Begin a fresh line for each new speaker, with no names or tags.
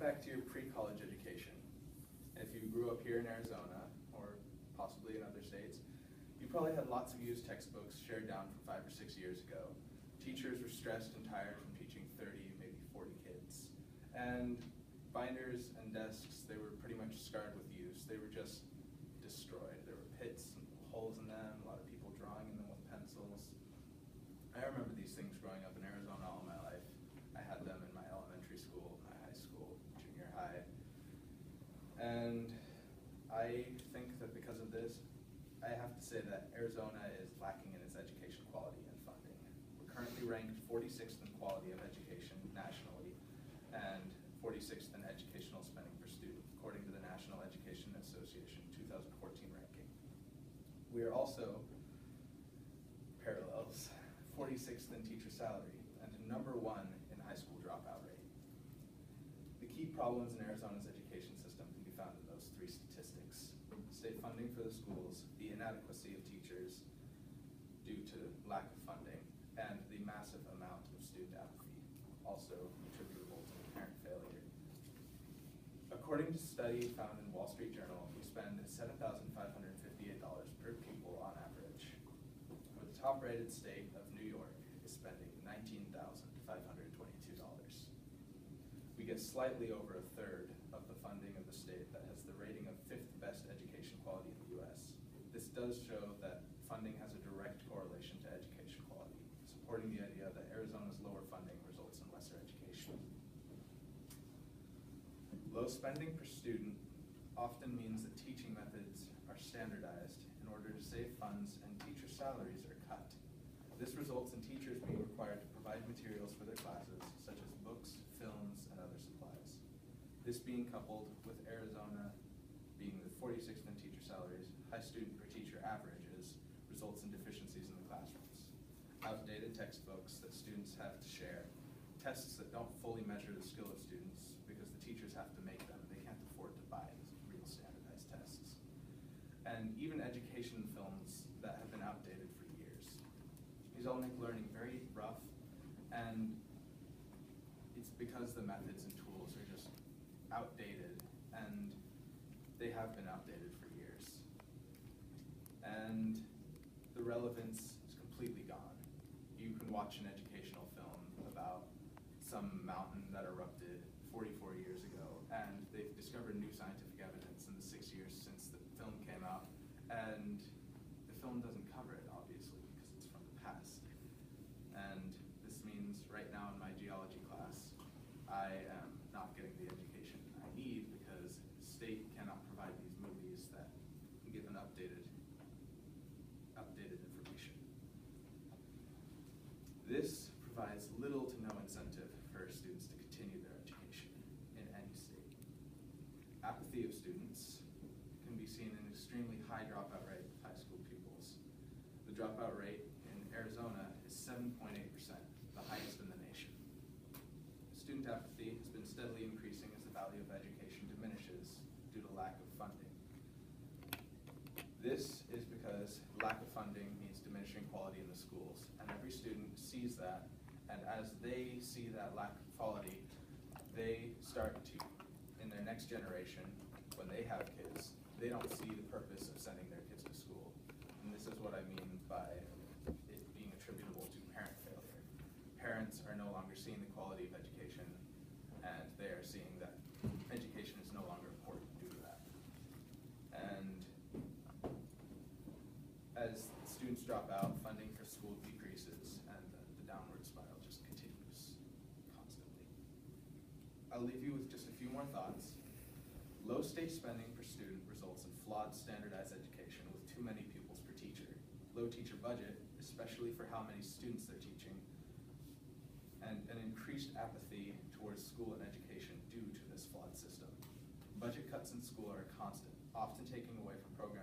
back to your pre-college education. If you grew up here in Arizona, or possibly in other states, you probably had lots of used textbooks shared down from 5 or 6 years ago. Teachers were stressed and tired from teaching 30, maybe 40 kids. And binders and desks, they were pretty much scarred with use. They were just destroyed. There were pits and holes in them, a lot of people drawing in them with pencils. I remember these things growing up in Arizona all my life. I had them in my elementary school, my high school, junior high. And I think that because of this, I have to say that Arizona is lacking in its education quality and funding. We're currently ranked 46th in quality of education nationally and 46th in educational spending per student, according to the National Education Association 2014 ranking. We are also parallels, 46th in teacher salary and #1 in high school dropout rate. The key problems in Arizona's education system can be found in those three statistics: state funding for the schools, the inadequacy of teachers due to lack of funding, and the massive amount of student apathy, also attributable to parent failure. According to a study found in Wall Street Journal, we spend $7,558 per pupil on average, where the top-rated state of New York is spending $19,522. We get slightly over a third of the funding of the state that has the rating of 5th best education quality in the U.S. This does show that funding has a direct correlation to education quality, supporting the idea that Arizona's lower funding results in lesser education. Low spending per student often means that teaching methods are standardized in order to save funds, and teacher salaries are cut. This results in teachers being required to provide materials for their classes, such as books, films, and other supplies. This being coupled with Arizona being the 46th in teacher salaries, high student per teacher averages, results in deficiencies in the classrooms. Outdated textbooks that students have to share, tests that don't fully measure the skill of students because the teachers have to make them. They can't afford to buy real standardized tests. And even education films that have been outdated for years. These all make learning very rough, and it's because the methods and tools are just outdated, and they have been outdated for years. And the relevance is completely gone. You can watch an educational film about some mountain that erupted 44 years ago, and they've discovered new scientific evidence in the 6 years since the film came out, and the film doesn't cover it, obviously, because it's from the past. And this means right now in my geology class, I am not getting the education I need because the state cannot provide these movies that give an updated information. This provides little to no incentive for students to continue their education in any state. Apathy of students can be seen in an extremely high dropout rate with high school pupils. The dropout rate in Arizona is 7.8%, the highest in the nation. Student apathy has been steadily increasing as the value of education diminishes due to lack of funding. This is because lack of funding means diminishing quality in the schools, and every student sees that, and as they see that lack of quality, they start to, in their next generation, when they have kids, they don't see the purpose of sending their kids to school. And this is what I mean by it being attributable to parent failure. Parents are no longer seeing the quality of education, and they are seeing that education is no longer important due to that. And as students drop out, funding for school decreases, and the downward spiral just continues constantly. I'll leave you with just a few more thoughts. Low state spending per student results in flawed standardized education with too many pupils per teacher. Low teacher budget, especially for how many students they're teaching, and an increased apathy towards school and education due to this flawed system. Budget cuts in school are constant, often taking away from programs